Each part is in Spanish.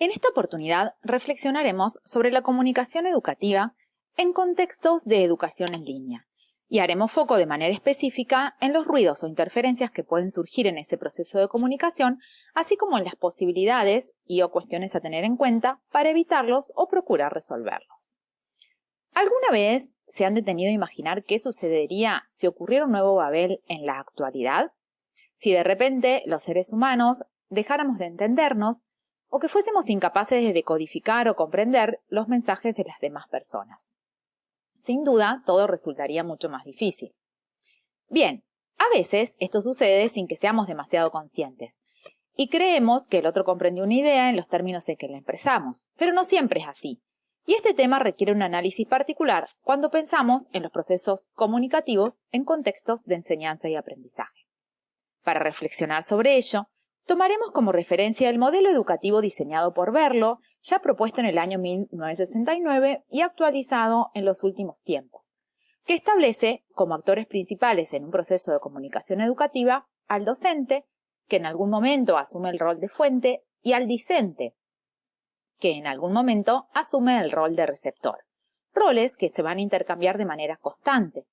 En esta oportunidad reflexionaremos sobre la comunicación educativa en contextos de educación en línea y haremos foco de manera específica en los ruidos o interferencias que pueden surgir en ese proceso de comunicación, así como en las posibilidades o cuestiones a tener en cuenta para evitarlos o procurar resolverlos. ¿Alguna vez se han detenido a imaginar qué sucedería si ocurriera un nuevo Babel en la actualidad? Si de repente los seres humanos dejáramos de entendernos o que fuésemos incapaces de decodificar o comprender los mensajes de las demás personas. Sin duda, todo resultaría mucho más difícil. Bien, a veces esto sucede sin que seamos demasiado conscientes y creemos que el otro comprendió una idea en los términos en que la expresamos, pero no siempre es así. Y este tema requiere un análisis particular cuando pensamos en los procesos comunicativos en contextos de enseñanza y aprendizaje. Para reflexionar sobre ello, tomaremos como referencia el modelo educativo diseñado por Berlo, ya propuesto en el año 1969 y actualizado en los últimos tiempos, que establece como actores principales en un proceso de comunicación educativa al docente, que en algún momento asume el rol de fuente, y al discente, que en algún momento asume el rol de receptor, roles que se van a intercambiar de manera constante,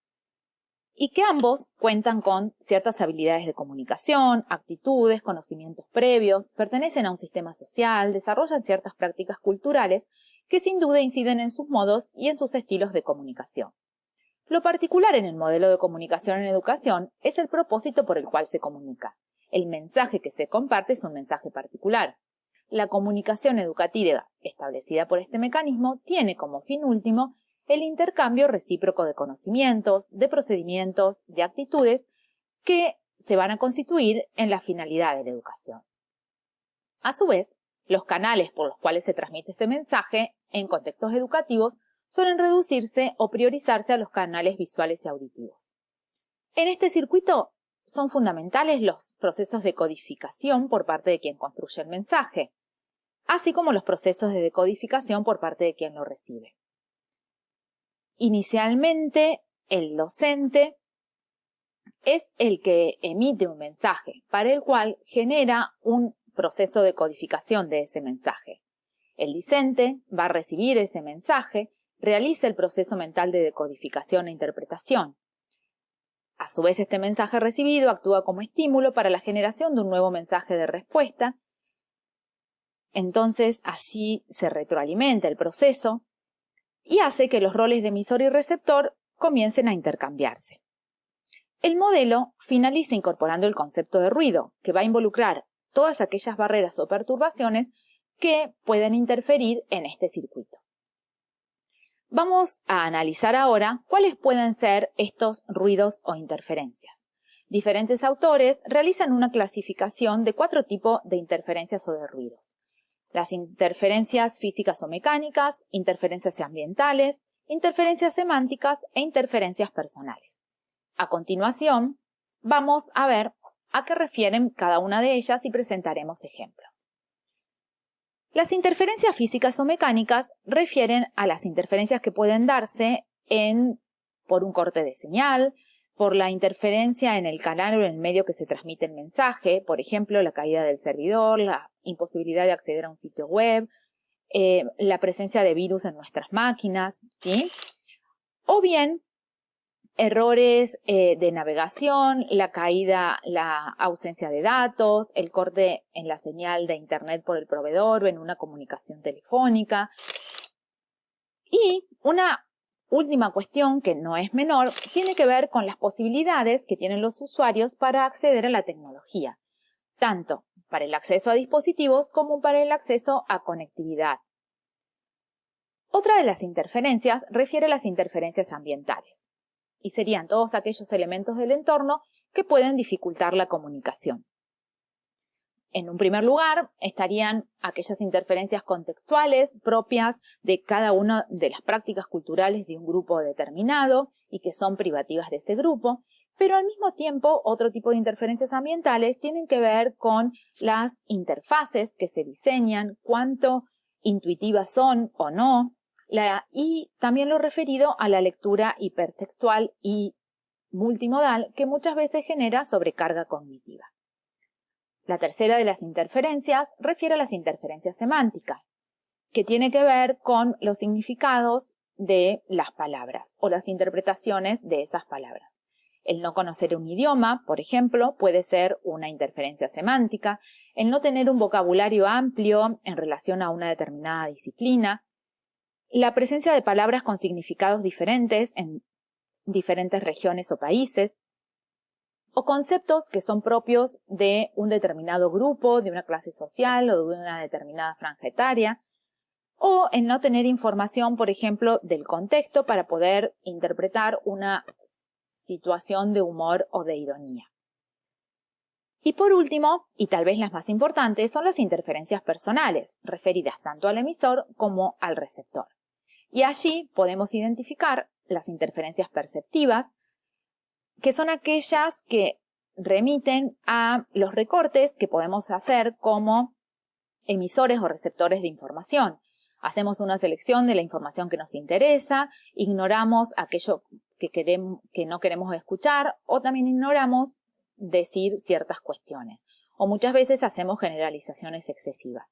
y que ambos cuentan con ciertas habilidades de comunicación, actitudes, conocimientos previos, pertenecen a un sistema social, desarrollan ciertas prácticas culturales que sin duda inciden en sus modos y en sus estilos de comunicación. Lo particular en el modelo de comunicación en educación es el propósito por el cual se comunica. El mensaje que se comparte es un mensaje particular. La comunicación educativa establecida por este mecanismo tiene como fin último el intercambio recíproco de conocimientos, de procedimientos, de actitudes que se van a constituir en la finalidad de la educación. A su vez, los canales por los cuales se transmite este mensaje en contextos educativos suelen reducirse o priorizarse a los canales visuales y auditivos. En este circuito son fundamentales los procesos de codificación por parte de quien construye el mensaje, así como los procesos de decodificación por parte de quien lo recibe. Inicialmente, el docente es el que emite un mensaje, para el cual genera un proceso de codificación de ese mensaje. El discente va a recibir ese mensaje, realiza el proceso mental de decodificación e interpretación. A su vez, este mensaje recibido actúa como estímulo para la generación de un nuevo mensaje de respuesta. Entonces, así se retroalimenta el proceso y hace que los roles de emisor y receptor comiencen a intercambiarse. El modelo finaliza incorporando el concepto de ruido, que va a involucrar todas aquellas barreras o perturbaciones que pueden interferir en este circuito. Vamos a analizar ahora cuáles pueden ser estos ruidos o interferencias. Diferentes autores realizan una clasificación de 4 tipos de interferencias o de ruidos. Las interferencias físicas o mecánicas, interferencias ambientales, interferencias semánticas e interferencias personales. A continuación, vamos a ver a qué refieren cada una de ellas y presentaremos ejemplos. Las interferencias físicas o mecánicas refieren a las interferencias que pueden darse por un corte de señal, por la interferencia en el canal o en el medio que se transmite el mensaje, por ejemplo, la caída del servidor, la imposibilidad de acceder a un sitio web, la presencia de virus en nuestras máquinas, ¿sí? O bien, errores de navegación, la caída, la ausencia de datos, el corte en la señal de internet por el proveedor o en una comunicación telefónica. Y una última cuestión, que no es menor, tiene que ver con las posibilidades que tienen los usuarios para acceder a la tecnología, tanto para el acceso a dispositivos como para el acceso a conectividad. Otra de las interferencias refiere a las interferencias ambientales, y serían todos aquellos elementos del entorno que pueden dificultar la comunicación. En un primer lugar, estarían aquellas interferencias contextuales propias de cada una de las prácticas culturales de un grupo determinado y que son privativas de ese grupo, pero al mismo tiempo otro tipo de interferencias ambientales tienen que ver con las interfaces que se diseñan, cuánto intuitivas son o no, y también lo referido a la lectura hipertextual y multimodal que muchas veces genera sobrecarga cognitiva. La tercera de las interferencias refiere a las interferencias semánticas, que tiene que ver con los significados de las palabras o las interpretaciones de esas palabras. El no conocer un idioma, por ejemplo, puede ser una interferencia semántica. El no tener un vocabulario amplio en relación a una determinada disciplina. La presencia de palabras con significados diferentes en diferentes regiones o países. O conceptos que son propios de un determinado grupo, de una clase social o de una determinada franja etaria. O el no tener información, por ejemplo, del contexto para poder interpretar una situación de humor o de ironía. Y por último, y tal vez las más importantes, son las interferencias personales, referidas tanto al emisor como al receptor. Y allí podemos identificar las interferencias perceptivas, que son aquellas que remiten a los recortes que podemos hacer como emisores o receptores de información. Hacemos una selección de la información que nos interesa, ignoramos aquello que no queremos escuchar o también ignoramos decir ciertas cuestiones. O muchas veces hacemos generalizaciones excesivas.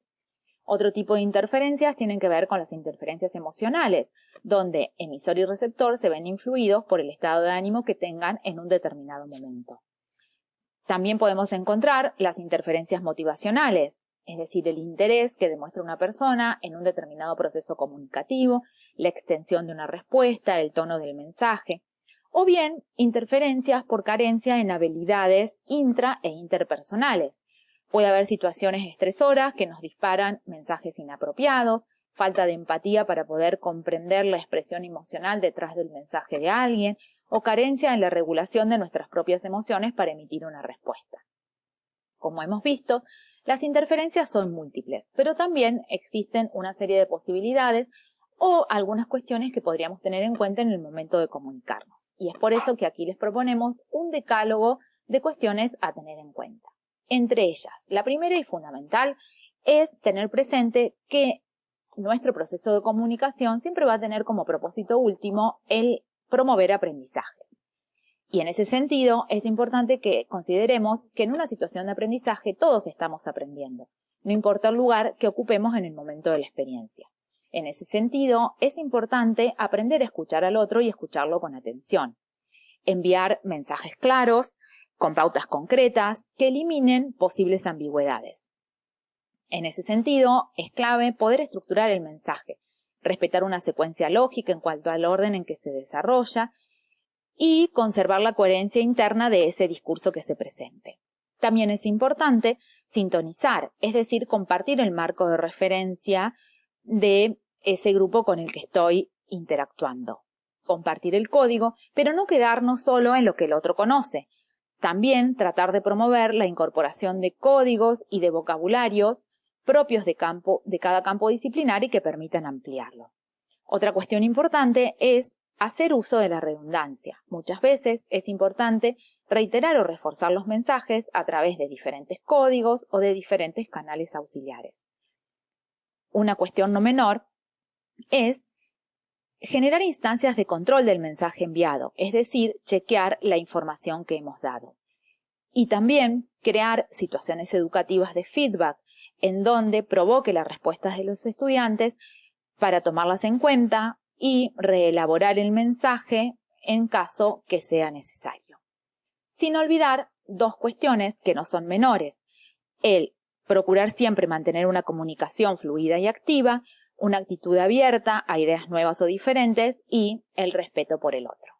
Otro tipo de interferencias tienen que ver con las interferencias emocionales, donde emisor y receptor se ven influidos por el estado de ánimo que tengan en un determinado momento. También podemos encontrar las interferencias motivacionales, es decir, el interés que demuestra una persona en un determinado proceso comunicativo, la extensión de una respuesta, el tono del mensaje, o bien interferencias por carencia en habilidades intra e interpersonales. Puede haber situaciones estresoras que nos disparan mensajes inapropiados, falta de empatía para poder comprender la expresión emocional detrás del mensaje de alguien, o carencia en la regulación de nuestras propias emociones para emitir una respuesta. Como hemos visto, las interferencias son múltiples, pero también existen una serie de posibilidades o algunas cuestiones que podríamos tener en cuenta en el momento de comunicarnos. Y es por eso que aquí les proponemos un decálogo de cuestiones a tener en cuenta. Entre ellas, la primera y fundamental es tener presente que nuestro proceso de comunicación siempre va a tener como propósito último el promover aprendizajes. Y en ese sentido es importante que consideremos que en una situación de aprendizaje todos estamos aprendiendo, no importa el lugar que ocupemos en el momento de la experiencia. En ese sentido es importante aprender a escuchar al otro y escucharlo con atención. Enviar mensajes claros, con pautas concretas, que eliminen posibles ambigüedades. En ese sentido es clave poder estructurar el mensaje, respetar una secuencia lógica en cuanto al orden en que se desarrolla, y conservar la coherencia interna de ese discurso que se presente. También es importante sintonizar, es decir, compartir el marco de referencia de ese grupo con el que estoy interactuando. Compartir el código, pero no quedarnos solo en lo que el otro conoce. También tratar de promover la incorporación de códigos y de vocabularios propios de cada campo disciplinar y que permitan ampliarlo. Otra cuestión importante es hacer uso de la redundancia. Muchas veces es importante reiterar o reforzar los mensajes a través de diferentes códigos o de diferentes canales auxiliares. Una cuestión no menor es generar instancias de control del mensaje enviado, es decir, chequear la información que hemos dado. Y también crear situaciones educativas de feedback en donde provoque las respuestas de los estudiantes para tomarlas en cuenta y reelaborar el mensaje en caso que sea necesario. Sin olvidar dos cuestiones que no son menores: el procurar siempre mantener una comunicación fluida y activa, una actitud abierta a ideas nuevas o diferentes y el respeto por el otro.